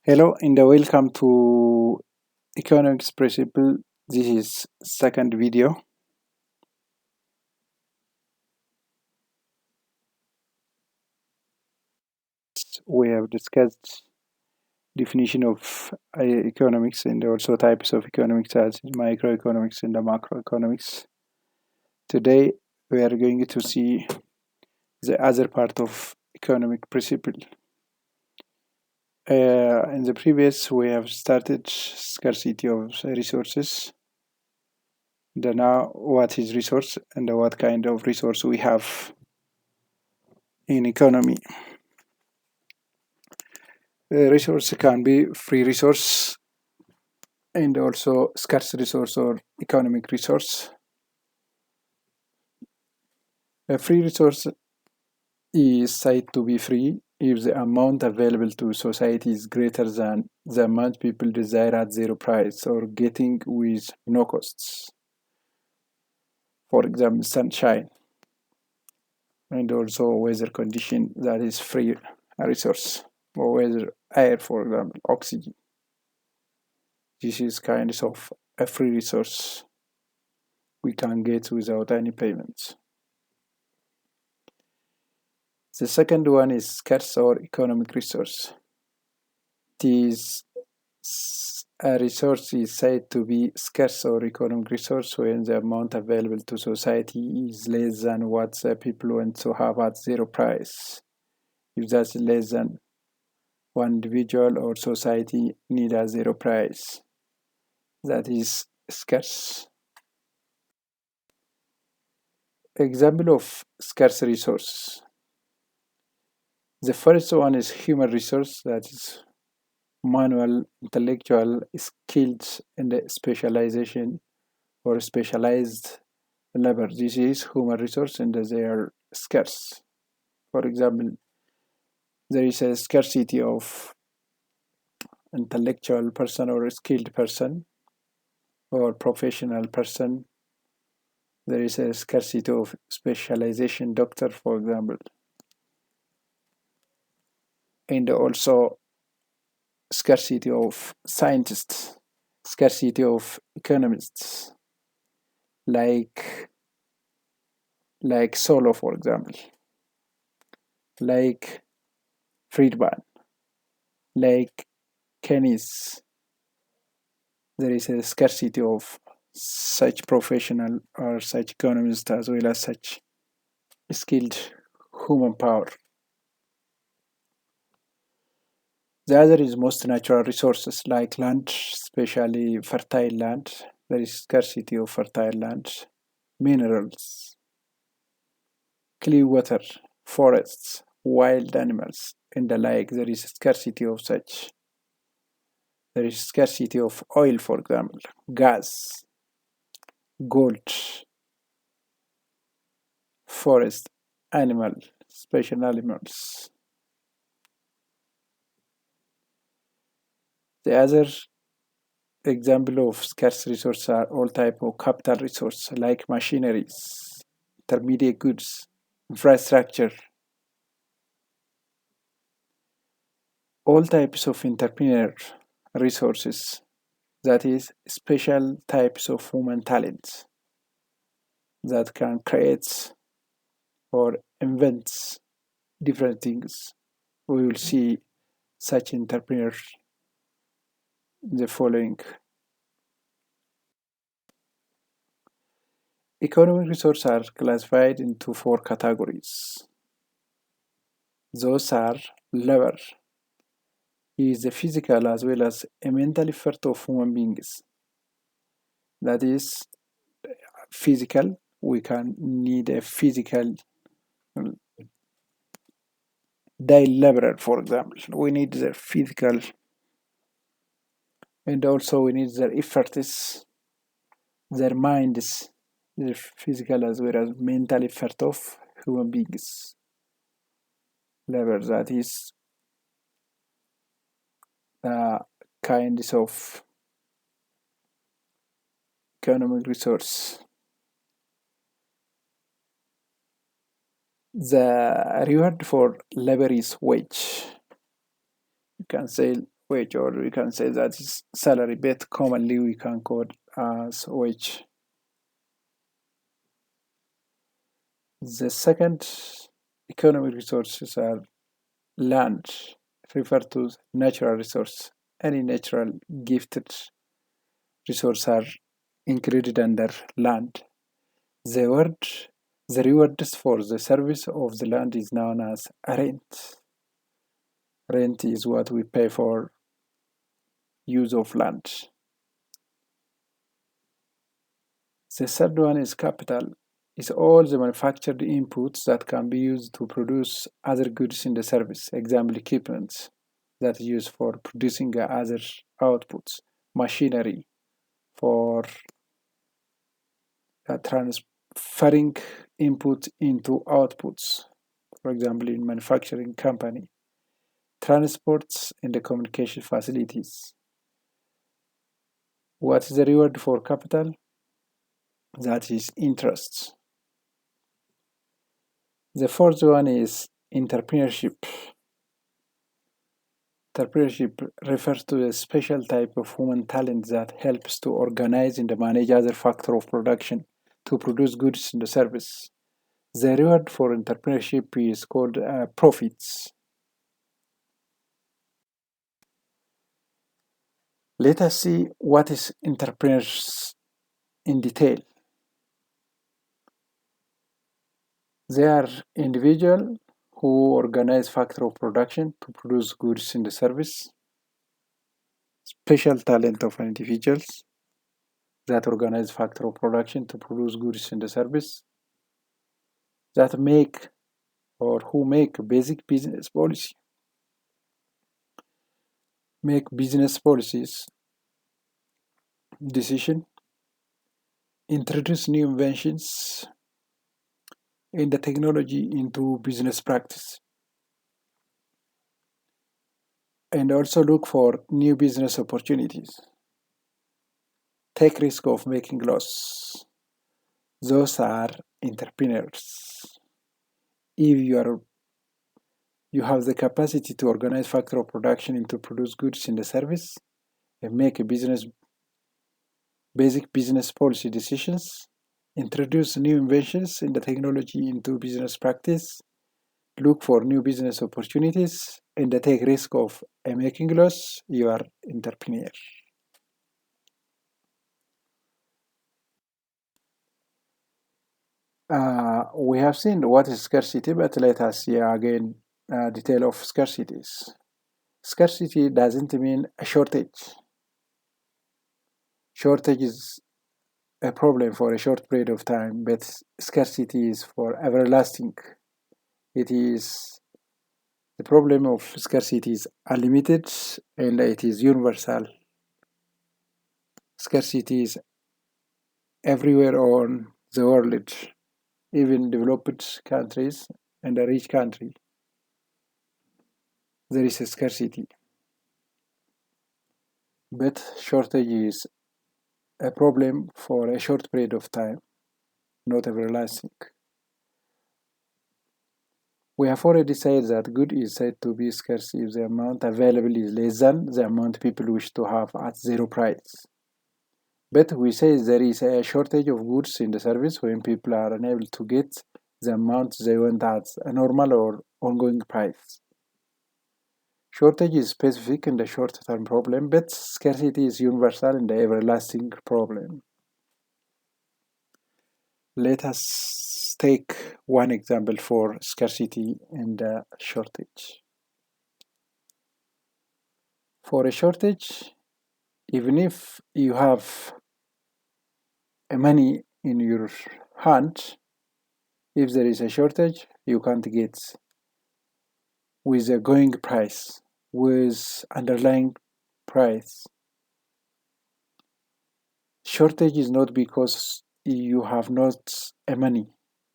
Hello and welcome to Economics Principle. This is second video. We have discussed definition of economics and also types of economics as microeconomics and the macroeconomics. Today we are going to see the other part of economic principle. In the previous we have started scarcity of resources. Then now what is resource and what kind of resource we have in economy. Resource can be free resource and also scarce resource or economic resource. A free resource is said to be free if the amount available to society is greater than the amount people desire at zero price or getting with no costs. For example, sunshine and also weather condition that is free resource, or weather air, for example, oxygen. This is kind of a free resource we can get without any payments. The second one is scarce or economic resource. This a resource is said to be scarce or economic resource when the amount available to society is less than what the people want to have at zero price. If that's less than one individual or society need at zero price, that is scarce. Example of scarce resource. The first one is human resource, that is manual, intellectual, skills, and specialization or specialized labor. This is human resource and they are scarce. For example, there is a scarcity of intellectual person or skilled person or professional person. There is a scarcity of specialization doctor, for example, and also scarcity of scientists, scarcity of economists, like Solo, for example, like Friedman, like Keynes. There is a scarcity of such professional or such economists as well as such skilled human power. The other is most natural resources like land, especially fertile land. There is scarcity of fertile land, minerals, clean water, forests, wild animals, and the like. There is scarcity of such. There is scarcity of oil, for example, gas, gold, forest, animal, special animals. The other example of scarce resources are all type of capital resource like machineries, intermediate goods, infrastructure, all types of entrepreneur resources, that is special types of human talents that can create or invent different things. We will see such entrepreneurs in the following. Economic resources are classified into four categories. Those are labor, is the physical as well as a mental effort of human beings. That is physical. We can need a physical daily laborer, for example. We need their physical, and also we need their efforts, their minds, their physical as well as mental effort of human beings. Labor, that is kinds of economic resource. The reward for labor is wage. You can say wage, or we can say that is salary, but commonly we can call as wage. The second economic resources are land, refer to natural resource. Any natural gifted resource are included under land. The word, the rewards for the service of the land is known as rent. Rent is what we pay for use of land. The third one is capital. Is all the manufactured inputs that can be used to produce other goods in the service. Example, equipment that is used for producing other outputs. Machinery for transferring input into outputs. For example, in manufacturing company. Transports and the communication facilities. What is the reward for capital? That is interest. The fourth one is entrepreneurship. Entrepreneurship refers to a special type of human talent that helps to organize and manage other factors of production to produce goods in the service. The reward for entrepreneurship is called profits. Let us see what is entrepreneurs in detail. They are individuals who organize factor of production to produce goods in the service. Special talent of individuals that organize factor of production to produce goods in the service. That make or who make basic business policy. Make business policies, decision, introduce new inventions and the technology into business practice. And also look for new business opportunities. Take risk of making loss. Those are entrepreneurs. If you have the capacity to organize factor of production into produce goods in the service and make a basic business policy decisions, introduce new inventions in the technology into business practice, look for new business opportunities, and take risk of making loss, you are entrepreneur. We have seen what is scarcity, but let us see again detail of scarcities. Scarcity doesn't mean a shortage. Shortage is a problem for a short period of time, but scarcity is for everlasting. It is the problem of scarcity is unlimited and it is universal. Scarcity is everywhere on the world, even developed countries and a rich country. There is a scarcity. But shortage is a problem for a short period of time, not everlasting. We have already said that good is said to be scarce if the amount available is less than the amount people wish to have at zero price. But we say there is a shortage of goods in the service when people are unable to get the amount they want at a normal or ongoing price. Shortage is specific in the short-term problem, but scarcity is universal in the everlasting problem. Let us take one example for scarcity and shortage. For a shortage, even if you have money in your hand, if there is a shortage, you can't get with a going price, with underlying price. Shortage is not because you have not a money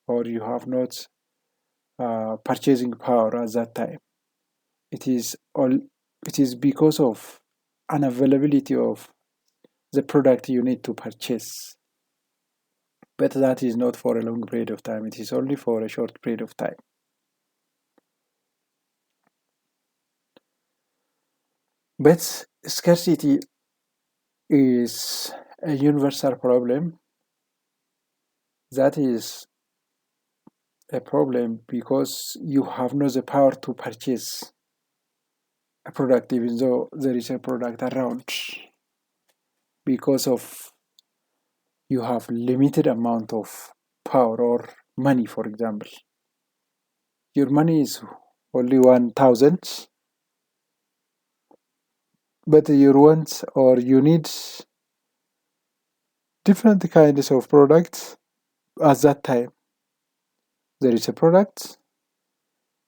or you have not purchasing power at that time. It is because of unavailability of the product you need to purchase. But that is not for a long period of time. It is only for a short period of time. But scarcity is a universal problem. That is a problem because you have not the power to purchase a product even though there is a product around, because of you have limited amount of power or money. For example, your money is only 1000, but you want or you need different kinds of products. At that time there is a product,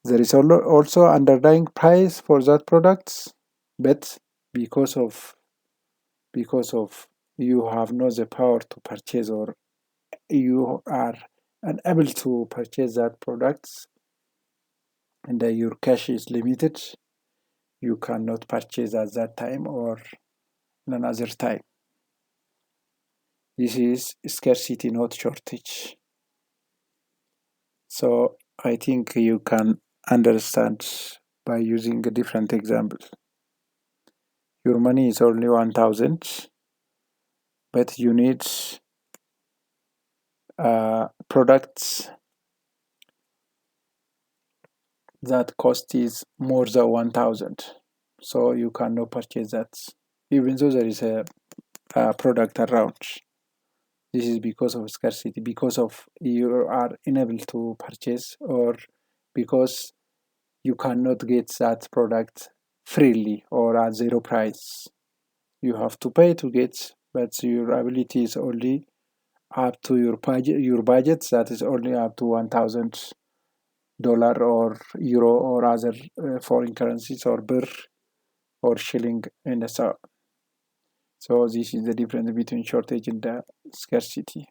there is also underlying price for that product, but because of because of you have not the power to purchase, or you are unable to purchase that product, and your cash is limited, you cannot purchase at that time or another time. This is scarcity, not shortage. So I think you can understand by using a different example. Your money is only 1000, but you need products that cost is more than 1000. So you cannot purchase that, even though there is a product around. This is because of scarcity, because of you are unable to purchase, or because you cannot get that product freely or at zero price. You have to pay to get, but your ability is only up to your budget. Your budget that is only up to $1000 or euro or other foreign currencies or birr or shilling in the south. So this is the difference between shortage and scarcity.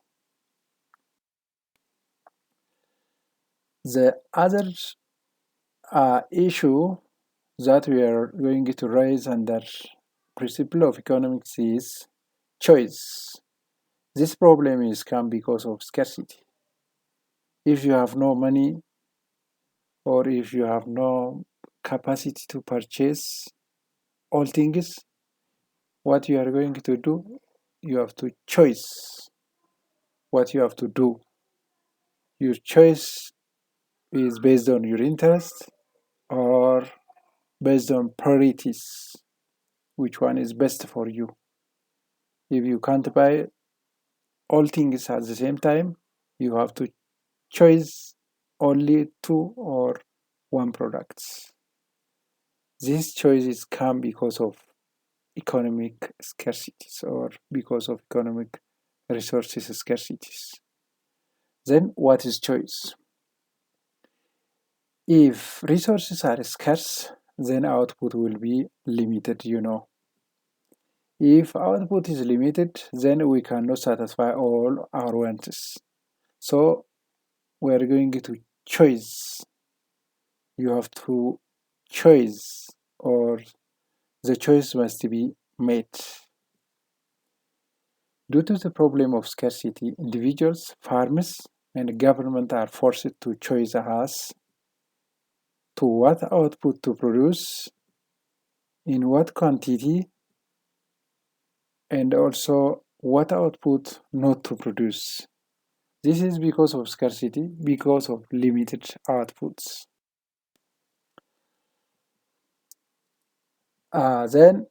The other issue that we are going to raise under principle of economics is choice. This problem is come because of scarcity. If you have no money, or if you have no capacity to purchase all things, what you are going to do, you have to choose what you have to do. Your choice is based on your interest or based on priorities. Which one is best for you? If you can't buy all things at the same time, you have to choose only two or one products. These choices come because of economic scarcities or because of economic resources scarcities. Then what is choice? If resources are scarce, then output will be limited. If output is limited, then we cannot satisfy all our wants. So we are going to choose. You have to choose, or the choice must be made. Due to the problem of scarcity, individuals, farmers, and government are forced to choose as to what output to produce, in what quantity, and also what output not to produce. This is because of scarcity, because of limited outputs. Then,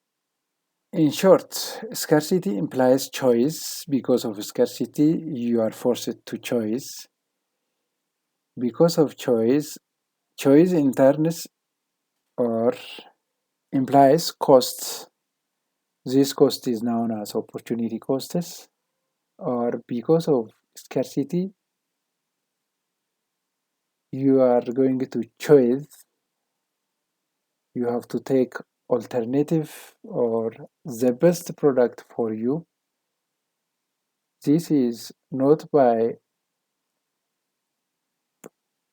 in short, scarcity implies choice. Because of scarcity, you are forced to choose. Because of choice in turns or implies costs. This cost is known as opportunity costs. Or because of scarcity, you are going to choose. You have to take alternative or the best product for you. This is not by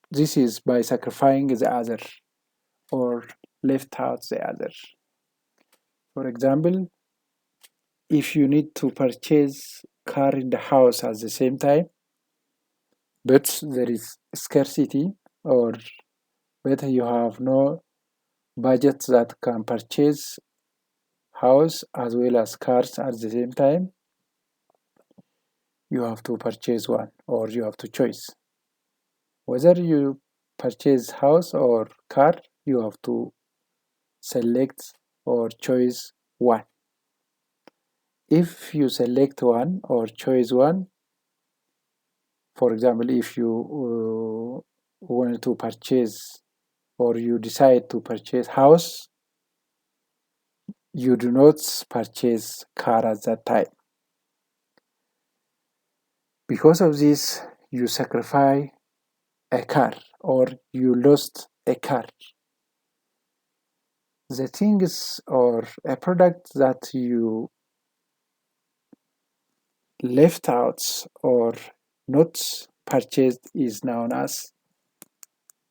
this is by sacrificing the other or left out the other. For example, if you need to purchase car in the house at the same time, but there is scarcity, or but you have no budget that can purchase house as well as cars at the same time, you have to purchase one or you have to choose. Whether you purchase house or car, you have to select or choose one. If you select one or choose one, for example, if you want to purchase or you decide to purchase house, you do not purchase car at that time. Because of this, you sacrifice a car or you lost a car. The things or a product that you left out or not purchased is known as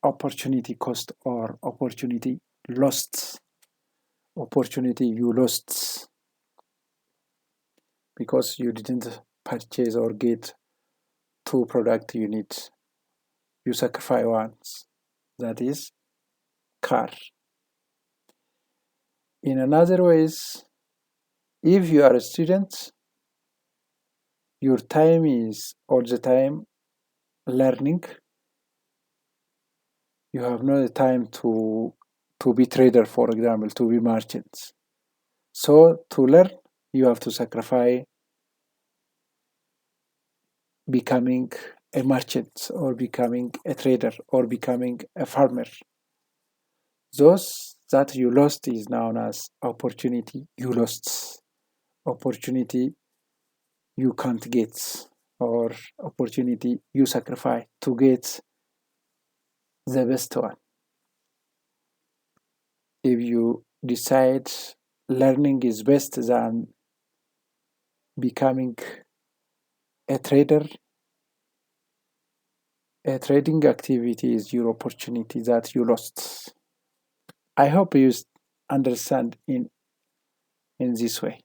opportunity cost or opportunity lost. Opportunity you lost because you didn't purchase or get two products you need. You sacrifice once, that is car. In another ways, if you are a student, your time is all the time learning. You have no time to be trader, for example, to be merchants. So to learn, you have to sacrifice becoming a merchant or becoming a trader or becoming a farmer. Those that you lost is known as opportunity you lost, opportunity you can't get, or opportunity you sacrifice to get the best one. If you decide learning is best than becoming a trader, a trading activity is your opportunity that you lost. I hope you understand in this way.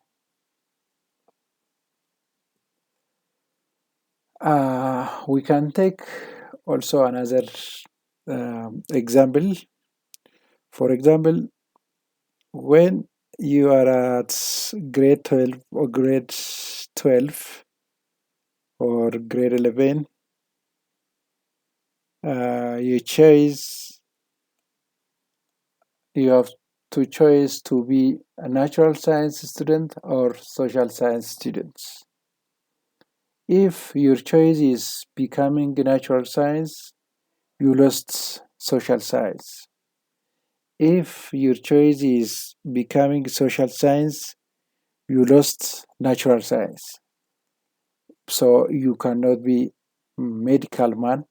We can take also another example. For example, when you are at grade 12 or grade 12 or grade 11, you have to choose to be a natural science student or social science student. If your choice is becoming natural science, you lost social science. If your choice is becoming social science, you lost natural science. So you cannot be medical man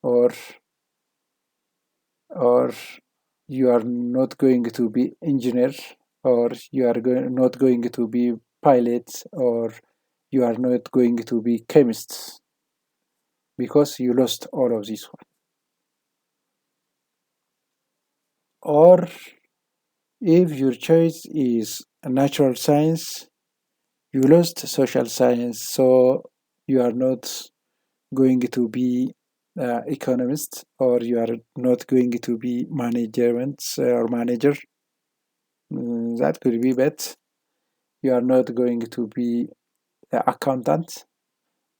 or you are not going to be engineer or you are not going to be pilot or you are not going to be chemist because you lost all of this one. Or if your choice is natural science, you lost social science, so you are not going to be economist or you are not going to be management or manager. That could be bad. You are not going to be accountant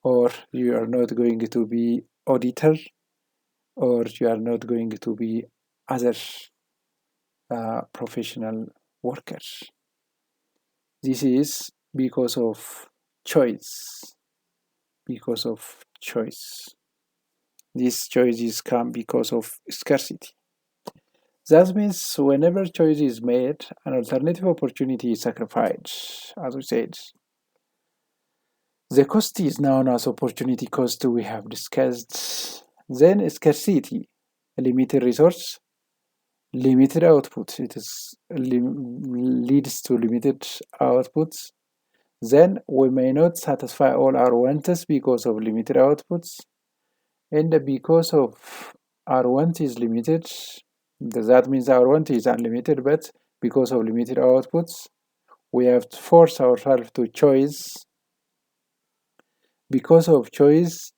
or you are not going to be auditor or you are not going to be other professional workers. This is because of choice. Because of choice. These choices come because of scarcity. That means whenever choice is made, an alternative opportunity is sacrificed, as we said. The cost is known as opportunity cost we have discussed. Then scarcity, limited resource, limited output. It is leads to limited outputs. Then we may not satisfy all our wants because of limited outputs. And because of our want is limited, that means our want is unlimited, but because of limited outputs, we have to force ourselves to choose. Because of choice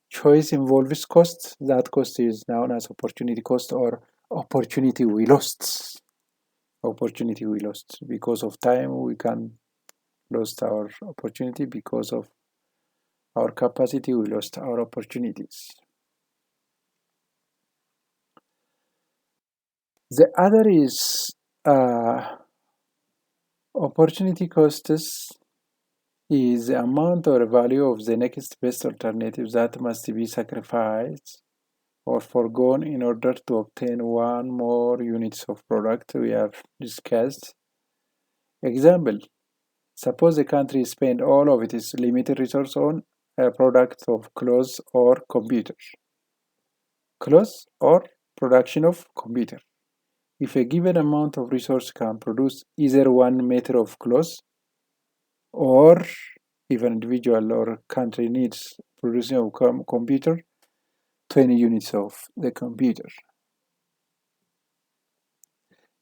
involves cost. That cost is known as opportunity cost or opportunity we lost. opportunity we lost. Because of time, we can lost our opportunity. Because of our capacity, we lost our opportunities. The other is opportunity costs is the amount or value of the next best alternative that must be sacrificed or foregone in order to obtain one more units of product we have discussed. Example, suppose a country spend all of its limited resource on a product of clothes or computer. Clothes or production of computer. If a given amount of resource can produce either 1 meter of clothes, or if an individual or country needs producing a computer, 20 units of the computer.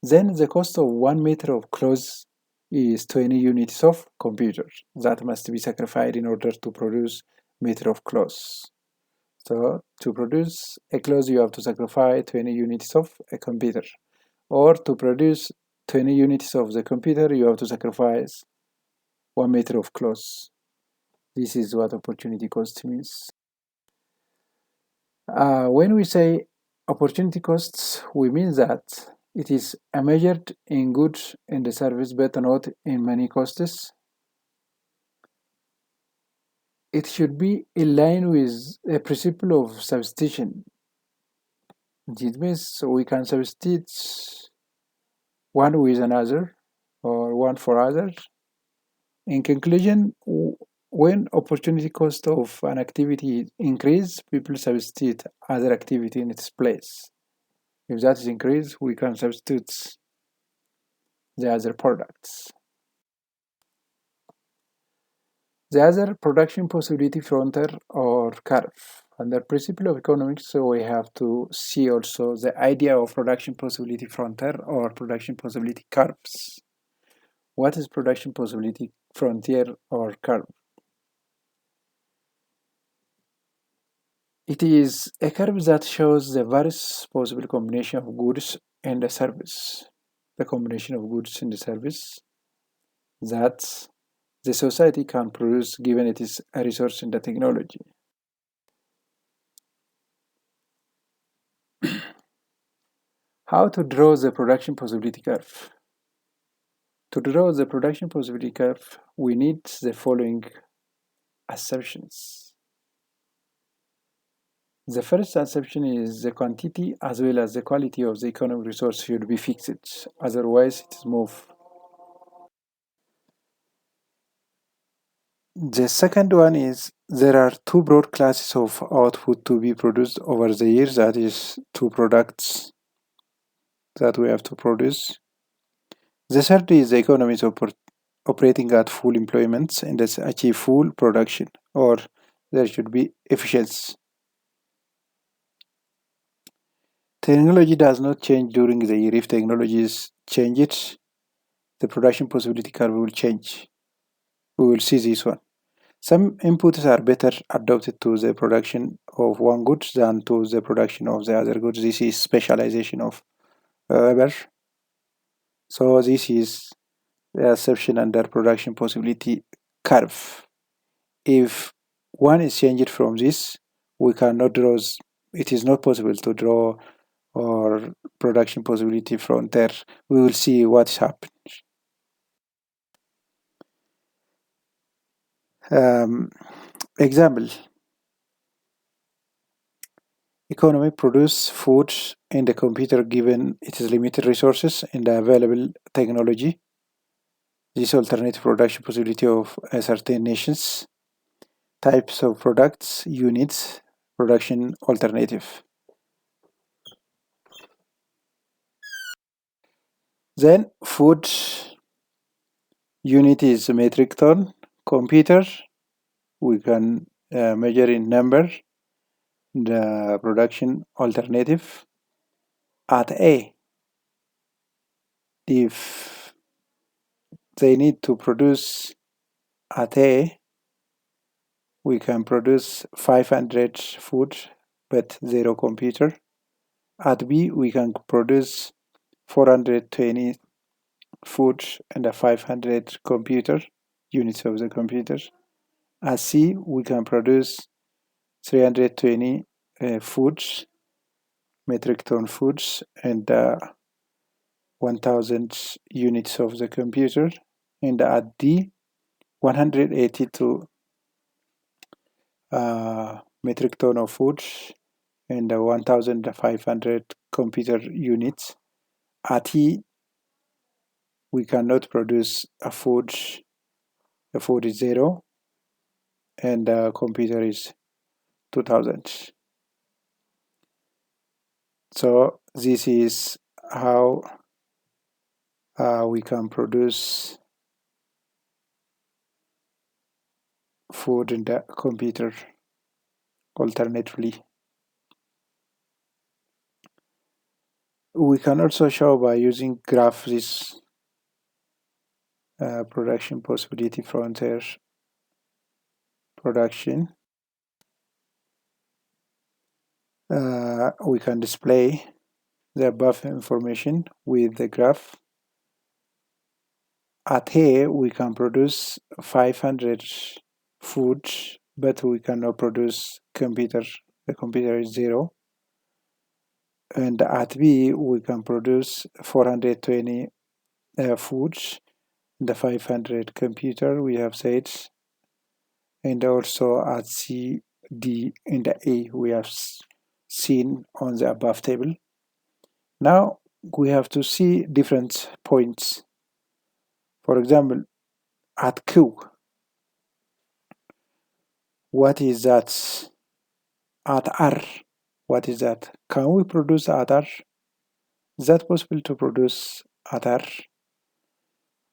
Then the cost of 1 meter of clothes is 20 units of computer that must be sacrificed in order to produce meter of clothes. So to produce a clothes, you have to sacrifice 20 units of a computer. Or to produce 20 units of the computer, you have to sacrifice 1 meter of clothes. This is what opportunity cost means. When we say opportunity costs, we mean that it is measured in goods and the service, but not in money costs. It should be in line with a principle of substitution. It means we can substitute one with another or one for others. In conclusion, when opportunity cost of an activity increase, people substitute other activity in its place. If that is increased, we can substitute the other products. The other production possibility frontier or curve. Under principle of economics, so we have to see also the idea of production possibility frontier or production possibility curves. What is production possibility frontier or curve? It is a curve that shows the various possible combination of goods and a service. The combination of goods and the service that the society can produce given it is a resource in the technology. How to draw the production possibility curve? To draw the production possibility curve, we need the following assumptions. The first assumption is the quantity as well as the quality of the economic resource should be fixed, otherwise it is move. The second one is there are two broad classes of output to be produced over the years, that is two products that we have to produce. The third is the economies operating at full employment and thus achieve full production, or there should be efficiency. Technology does not change during the year. If technologies change it, the production possibility curve will change. We will see this one. Some inputs are better adapted to the production of one good than to the production of the other goods. This is specialization of labor. So this is the assumption under production possibility curve. If one is changed from this, we cannot draw. It is not possible to draw or production possibility from there. We will see what's happened. Example: economy produce food in the computer given its limited resources and the available technology. This alternative production possibility of certain nations. Types of products, units, production alternative. Then food unit is metric ton. Computer, we can measure in number. The production alternative at A. If they need to produce at A, we can produce 500 food but zero computer. At B, we can produce 420 food and 500 computer units of the computer. At C, we can produce 320 foods, metric ton foods, and 1000 units of the computer. And at D, 182 metric ton of foods and 1500 computer units. At E, we cannot produce a food. The food is 0 and the computer is 2000. So this is how we can produce food in the computer alternatively. We can also show by using graph this production possibility frontier production. We can display the above information with the graph. At here, we can produce 500 foods, but we cannot produce computer. The computer is 0. And at B, we can produce 420 foods. The 500 computer, we have said. And also at C, D, and the A, we have seen on the above table. Now, we have to see different points. For example, at Q, what is that? At R, what is that? Can we produce at R? Is that possible to produce at R?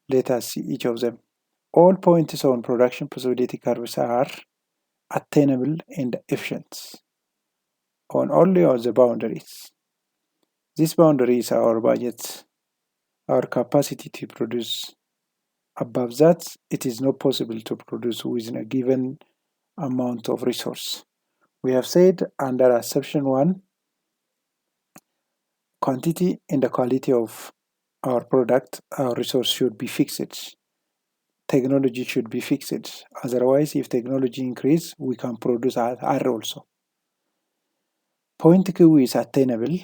Let us see each of them. All points on production possibility curves are attainable and efficient only on the boundaries. These boundaries are our budget, our capacity to produce. Above that, it is not possible to produce within a given amount of resource. We have said under assumption 1, quantity and the quality of our product, our resource should be fixed. Technology should be fixed. Otherwise, if technology increase, we can produce R also. Point Q is attainable.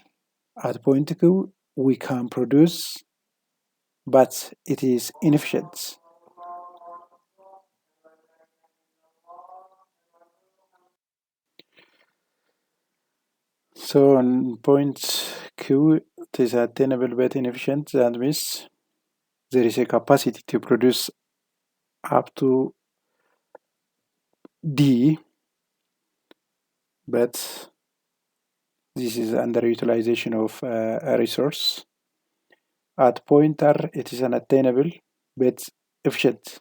At point Q, we can produce, but it is inefficient. So on point Q, it is attainable but inefficient. That means there is a capacity to produce up to D, but this is underutilization of a resource. At point R, it is unattainable but efficient,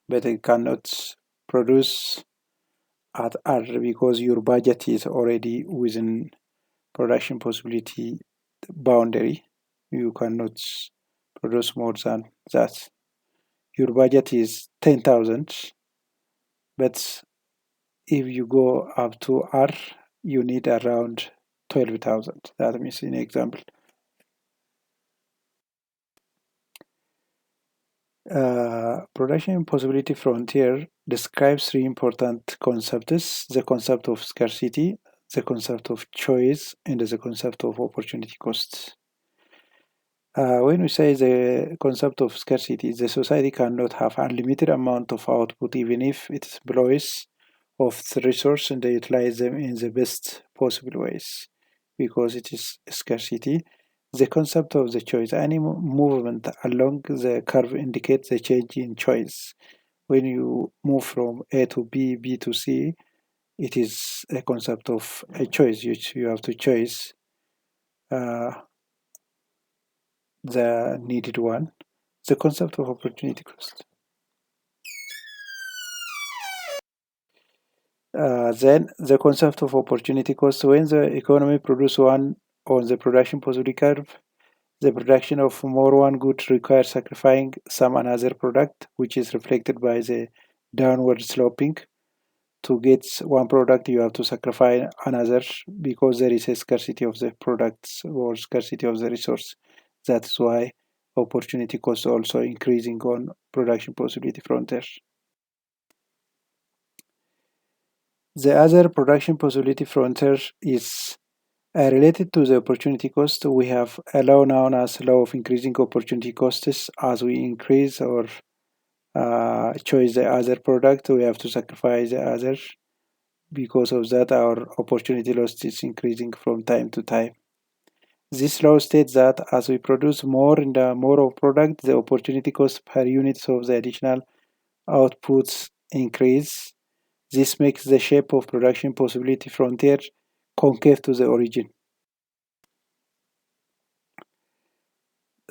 but it cannot produce at R because your budget is already within production possibility boundary. You cannot produce more than that. Your budget is 10,000, but if you go up to R, you need around 12,000. That means in example. Production possibility frontier describes 3 important concepts: the concept of scarcity, the concept of choice, and the concept of opportunity costs. When we say the concept of scarcity, the society cannot have unlimited amount of output even if it employs of the resource and they utilize them in the best possible ways because it is scarcity. The concept of the choice, any movement along the curve indicates the change in choice. When you move from A to B, B to C, it is a concept of a choice. You have to choose the needed one. The concept of opportunity cost. Then the concept of opportunity cost. When the economy produces one on the production possibility curve, the production of more one good requires sacrificing some another product, which is reflected by the downward sloping. To get one product, you have to sacrifice another because there is a scarcity of the products or scarcity of the resource. That's why opportunity cost also increasing on production possibility frontier. The other production possibility frontier is related to the opportunity cost. We have a law known as law of increasing opportunity costs. As we increase or choose the other product, we have to sacrifice the other. Because of that, our opportunity loss is increasing from time to time. This law states that as we produce more in the more of product, the opportunity cost per unit of the additional outputs increase. This makes the shape of production possibility frontier concave to the origin.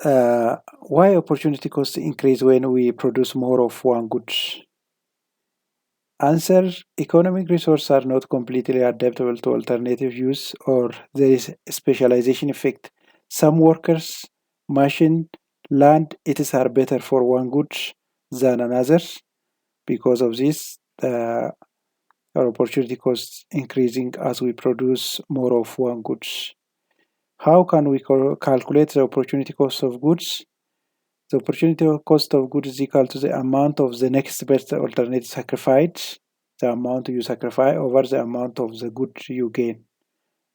Why opportunity cost increase when we produce more of one good? Answer: economic resources are not completely adaptable to alternative use, or there is a specialization effect. Some workers, machine, land, it are better for one good than another. Because of this, our opportunity costs increasing as we produce more of one goods. How can we calculate the opportunity cost of goods? The opportunity cost of goods is equal to the amount of the next best alternative sacrificed, the amount you sacrifice over the amount of the good you gain.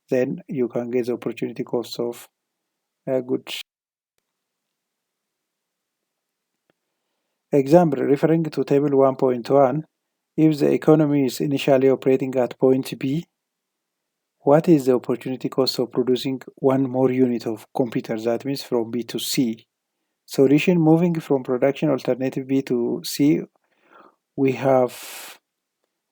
Then you can get the opportunity cost of a good. Example, referring to table 1.1, if the economy is initially operating at point B, what is the opportunity cost of producing one more unit of computer? That means from B to C. Solution: moving from production alternative B to C, we have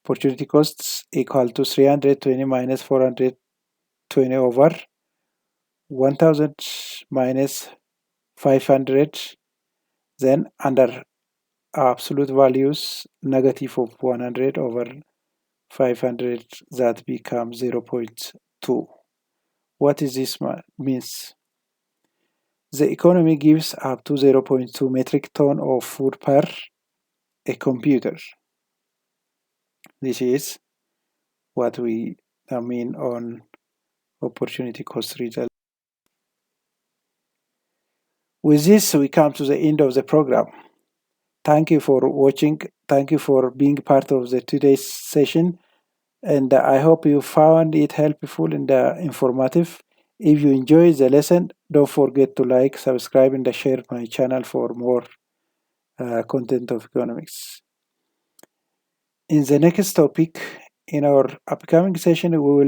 opportunity costs equal to 320 minus 420 over 1000 minus 500, then under absolute values negative of 100 over 500, that becomes 0.2. What is this means? The economy gives up to 0.2 metric ton of food per a computer. This is what we mean on opportunity cost result. With this, we come to the end of the program. Thank you for watching. Thank you for being part of the today's session. And I hope you found it helpful and informative. If you enjoyed the lesson, don't forget to like, subscribe, and share my channel for more content of economics. In the next topic, in our upcoming session, we will